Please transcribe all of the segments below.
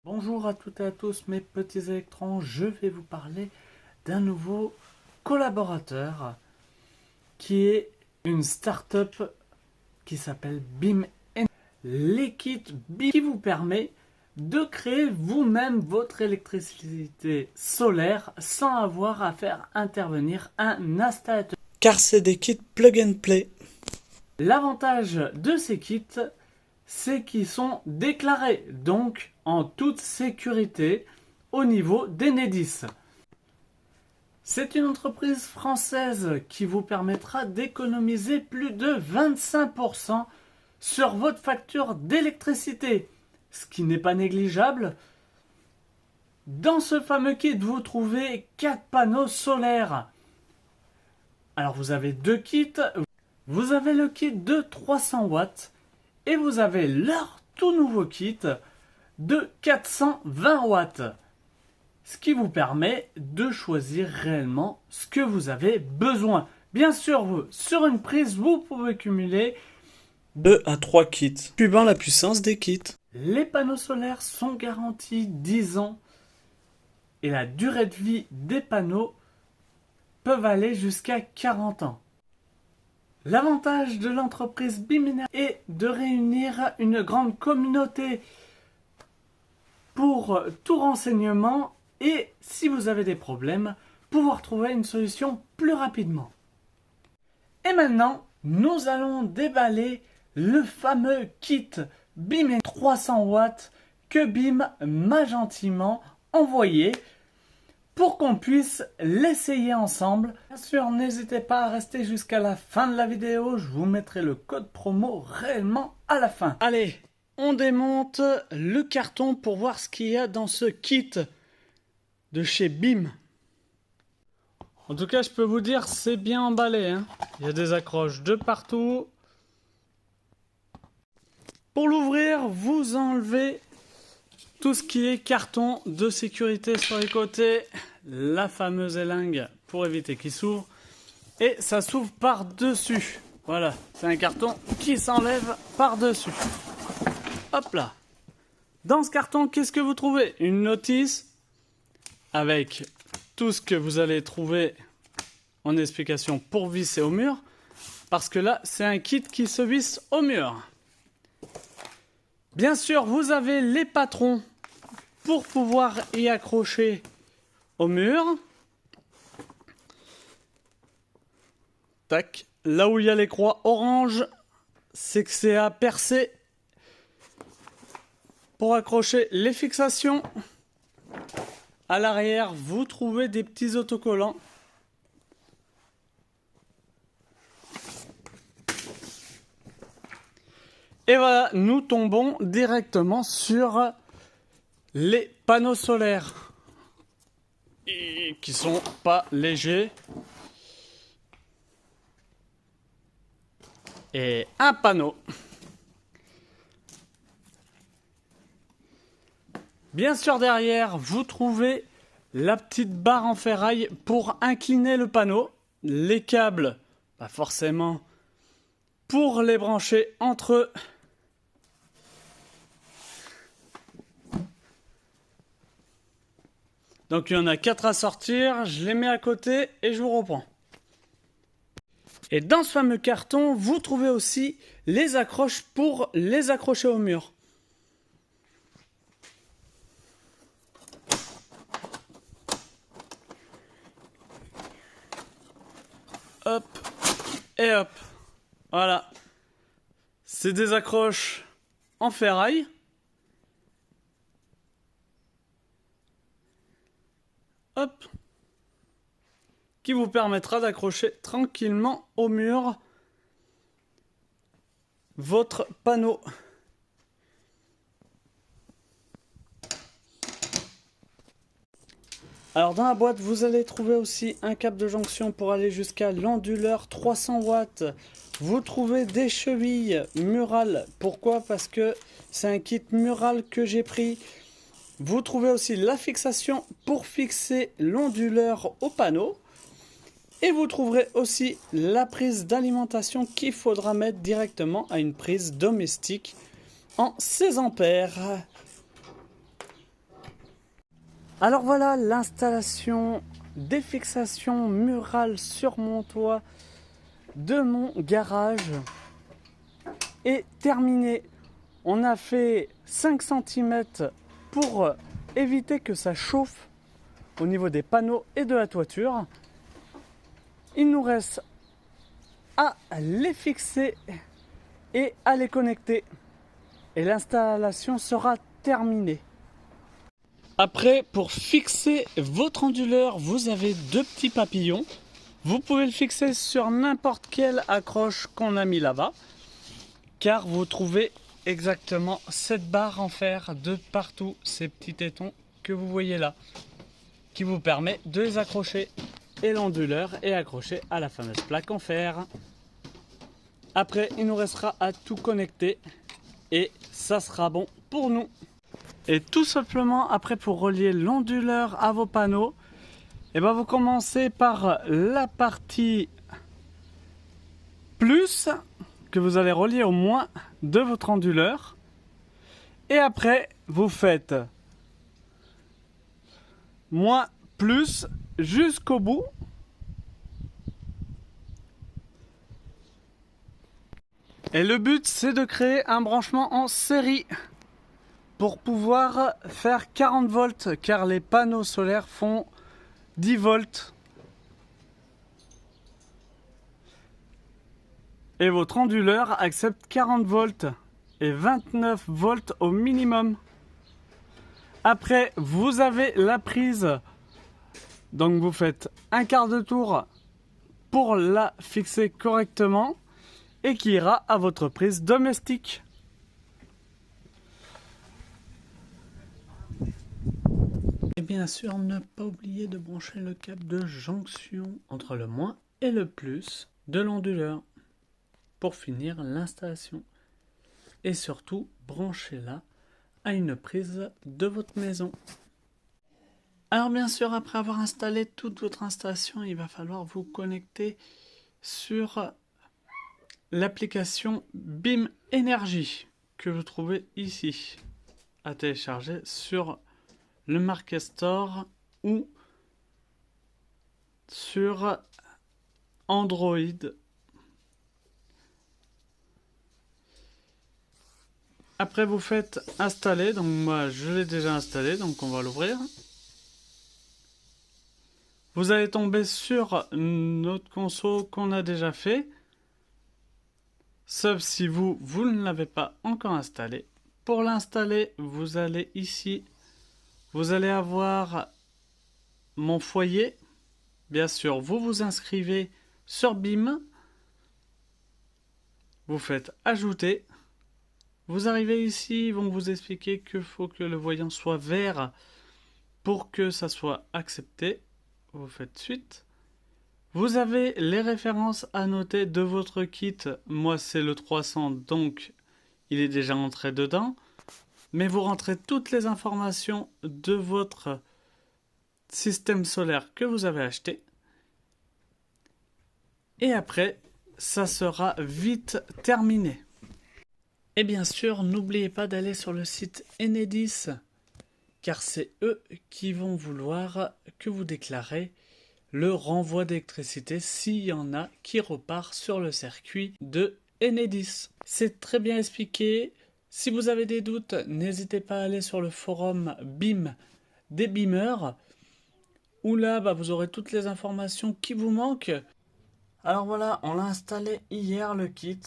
Bonjour à toutes et à tous mes petits électrons, je vais vous parler d'un nouveau collaborateur qui est une start-up qui s'appelle BIM. Les kits BIM qui vous permet de créer vous-même votre électricité solaire sans avoir à faire intervenir un installateur. Car c'est des kits plug and play. L'avantage de ces kits, c'est qu'ils sont déclarés, donc en toute sécurité au niveau d'Enedis. C'est une entreprise française qui vous permettra d'économiser plus de 25% sur votre facture d'électricité, ce qui n'est pas négligeable. Dans ce fameux kit, vous trouvez 4 panneaux solaires. Alors vous avez deux kits. Vous avez le kit de 300 watts et vous avez leur tout nouveau kit de 420 watts. Ce qui vous permet de choisir réellement ce que vous avez besoin. Bien sûr, sur une prise, vous pouvez cumuler 2 à 3 kits, suivant la puissance des kits. Les panneaux solaires sont garantis 10 ans et la durée de vie des panneaux peuvent aller jusqu'à 40 ans. L'avantage de l'entreprise BIM est de réunir une grande communauté pour tout renseignement et, si vous avez des problèmes, pouvoir trouver une solution plus rapidement. Et maintenant, nous allons déballer le fameux kit BIM 300 watts que BIM m'a gentiment envoyé pour qu'on puisse l'essayer ensemble. Bien sûr, n'hésitez pas à rester jusqu'à la fin de la vidéo, je vous mettrai le code promo réellement à la fin. Allez, on démonte le carton pour voir ce qu'il y a dans ce kit de chez BIM. En tout cas, je peux vous dire, c'est bien emballé, hein. Il y a des accroches de partout. Pour l'ouvrir, vous enlevez tout ce qui est carton de sécurité sur les côtés, la fameuse élingue pour éviter qu'il s'ouvre, et ça s'ouvre par-dessus. Voilà, c'est un carton qui s'enlève par-dessus. Hop là. Dans ce carton, qu'est-ce que vous trouvez? Une notice avec tout ce que vous allez trouver en explication pour visser au mur, parce que là, c'est un kit qui se visse au mur. Bien sûr, vous avez les patrons pour pouvoir y accrocher au mur. Tac. Là où il y a les croix orange, c'est que c'est à percer pour accrocher les fixations. À l'arrière, vous trouvez des petits autocollants. Et voilà, nous tombons directement sur les panneaux solaires. Et qui sont pas légers. Et un panneau. Bien sûr, derrière, vous trouvez la petite barre en ferraille pour incliner le panneau. Les câbles, pas forcément, pour les brancher entre eux. Donc il y en a 4 à sortir, je les mets à côté et je vous reprends. Et dans ce fameux carton, vous trouvez aussi les accroches pour les accrocher au mur. Hop et hop. Voilà. C'est des accroches en ferraille. Hop, qui vous permettra d'accrocher tranquillement au mur votre panneau. Alors dans la boîte, vous allez trouver aussi un câble de jonction pour aller jusqu'à l'onduleur 300 watts. Vous trouvez des chevilles murales. Pourquoi? Parce que c'est un kit mural que j'ai pris. Vous trouvez aussi la fixation pour fixer l'onduleur au panneau. Et vous trouverez aussi la prise d'alimentation qu'il faudra mettre directement à une prise domestique en 16 ampères. Alors voilà, l'installation des fixations murales sur mon toit de mon garage est terminée. On a fait 5 cm pour éviter que ça chauffe au niveau des panneaux et de la toiture. Il nous reste à les fixer et à les connecter. Et l'installation sera terminée. Après, pour fixer votre onduleur, vous avez 2 petits papillons. Vous pouvez le fixer sur n'importe quelle accroche qu'on a mis là-bas, car vous trouvez exactement cette barre en fer de partout, ces petits tétons que vous voyez là, qui vous permet de les accrocher. Et l'onduleur est accroché à la fameuse plaque en fer. Après, il nous restera à tout connecter et ça sera bon pour nous. Et tout simplement, après, pour relier l'onduleur à vos panneaux, et ben vous commencez par la partie plus que vous allez relier au moins de votre onduleur. Et après, vous faites moins plus jusqu'au bout. Et le but, c'est de créer un branchement en série pour pouvoir faire 40 volts, car les panneaux solaires font 10 volts. Et votre onduleur accepte 40 volts et 29 volts au minimum. Après, vous avez la prise. Donc vous faites un quart de tour pour la fixer correctement et qui ira à votre prise domestique. Et bien sûr, ne pas oublier de brancher le câble de jonction entre le moins et le plus de l'onduleur pour finir l'installation. Et surtout, branchez-la à une prise de votre maison. Alors bien sûr, après avoir installé toute votre installation, il va falloir vous connecter sur l'application BIM Énergie que vous trouvez ici à télécharger sur le Market Store ou sur Android. Après vous faites installer, donc moi je l'ai déjà installé, donc on va l'ouvrir. Vous allez tomber sur notre console qu'on a déjà fait, sauf si vous ne l'avez pas encore installé. Pour l'installer, vous allez ici. Vous allez avoir mon foyer. Bien sûr, vous vous inscrivez sur BIM. Vous faites ajouter. Vous arrivez ici, ils vont vous expliquer qu'il faut que le voyant soit vert pour que ça soit accepté. Vous faites suite. Vous avez les références à noter de votre kit. Moi, c'est le 300, donc il est déjà entré dedans. Mais vous rentrez toutes les informations de votre système solaire que vous avez acheté. Et après, ça sera vite terminé. Et bien sûr, n'oubliez pas d'aller sur le site Enedis, car c'est eux qui vont vouloir que vous déclarez le renvoi d'électricité s'il y en a qui repart sur le circuit de Enedis. C'est très bien expliqué. Si vous avez des doutes, n'hésitez pas à aller sur le forum BIM des BIMers, où là vous aurez toutes les informations qui vous manquent. Alors voilà, on l'a installé hier le kit,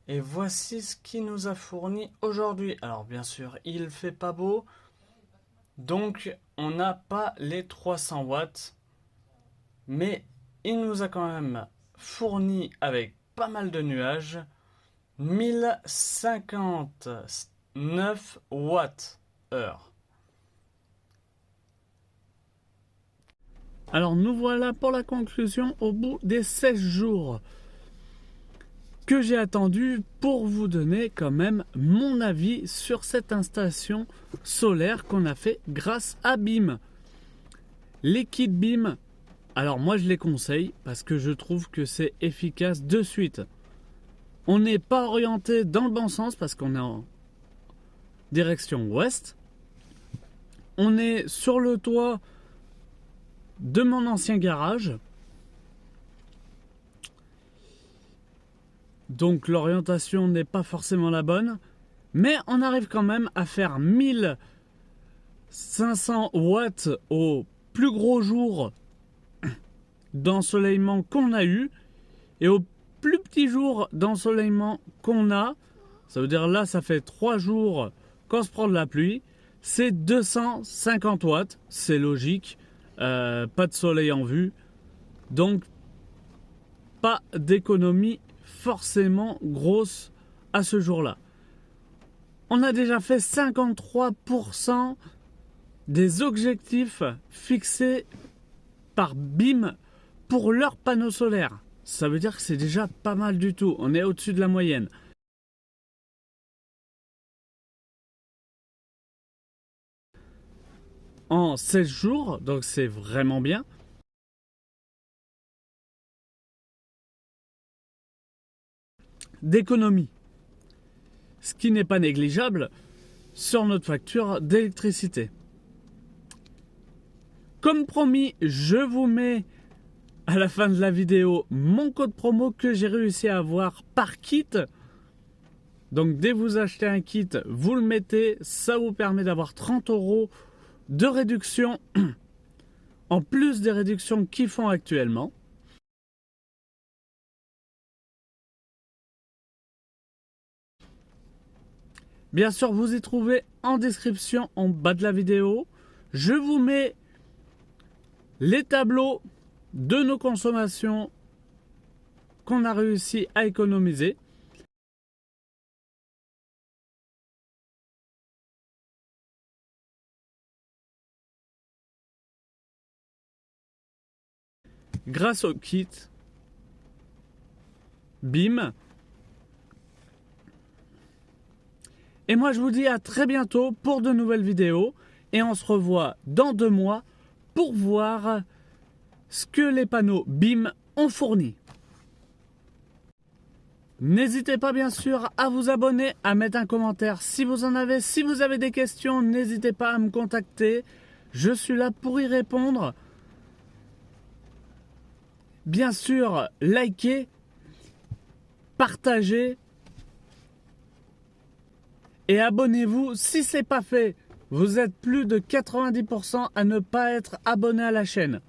et voici ce qu'il nous a fourni aujourd'hui. Alors bien sûr, il fait pas beau, donc on n'a pas les 300 watts, mais il nous a quand même fourni avec pas mal de nuages 1059 watts-heure. Alors nous voilà pour la conclusion au bout des 16 jours que j'ai attendu pour vous donner quand même mon avis sur cette installation solaire qu'on a fait grâce à BIM. Les kits BIM, alors moi je les conseille parce que je trouve que c'est efficace de suite. On n'est pas orienté dans le bon sens parce qu'on est en direction ouest. on est sur le toit de mon ancien garage. Donc l'orientation n'est pas forcément la bonne. Mais on arrive quand même à faire 1500 watts au plus gros jour d'ensoleillement qu'on a eu. Et au plus petit jour d'ensoleillement qu'on a, ça veut dire là ça fait 3 jours qu'on se prend de la pluie, c'est 250 watts, c'est logique, pas de soleil en vue, donc pas d'économie forcément grosse à ce jour-là. On a déjà fait 53% des objectifs fixés par BIM pour leurs panneaux solaires. Ça veut dire que c'est déjà pas mal du tout. On est au-dessus de la moyenne. En 16 jours, donc c'est vraiment bien. D'économie. Ce qui n'est pas négligeable sur notre facture d'électricité. Comme promis, je vous mets à la fin de la vidéo mon code promo que j'ai réussi à avoir par kit. Donc dès que vous achetez un kit, vous le mettez, ça vous permet d'avoir 30 € de réduction en plus des réductions qu'ils font actuellement. Bien sûr, vous y trouvez en description en bas de la vidéo. Je vous mets les tableaux de nos consommations qu'on a réussi à économiser. Grâce au kit BIM. Et moi je vous dis à très bientôt pour de nouvelles vidéos. Et on se revoit dans 2 mois pour voir ce que les panneaux BIM ont fourni. N'hésitez pas bien sûr à vous abonner, à mettre un commentaire si vous en avez. Si vous avez des questions, n'hésitez pas à me contacter. Je suis là pour y répondre. Bien sûr, likez, partagez et abonnez-vous si ce n'est pas fait. Vous êtes plus de 90% à ne pas être abonné à la chaîne.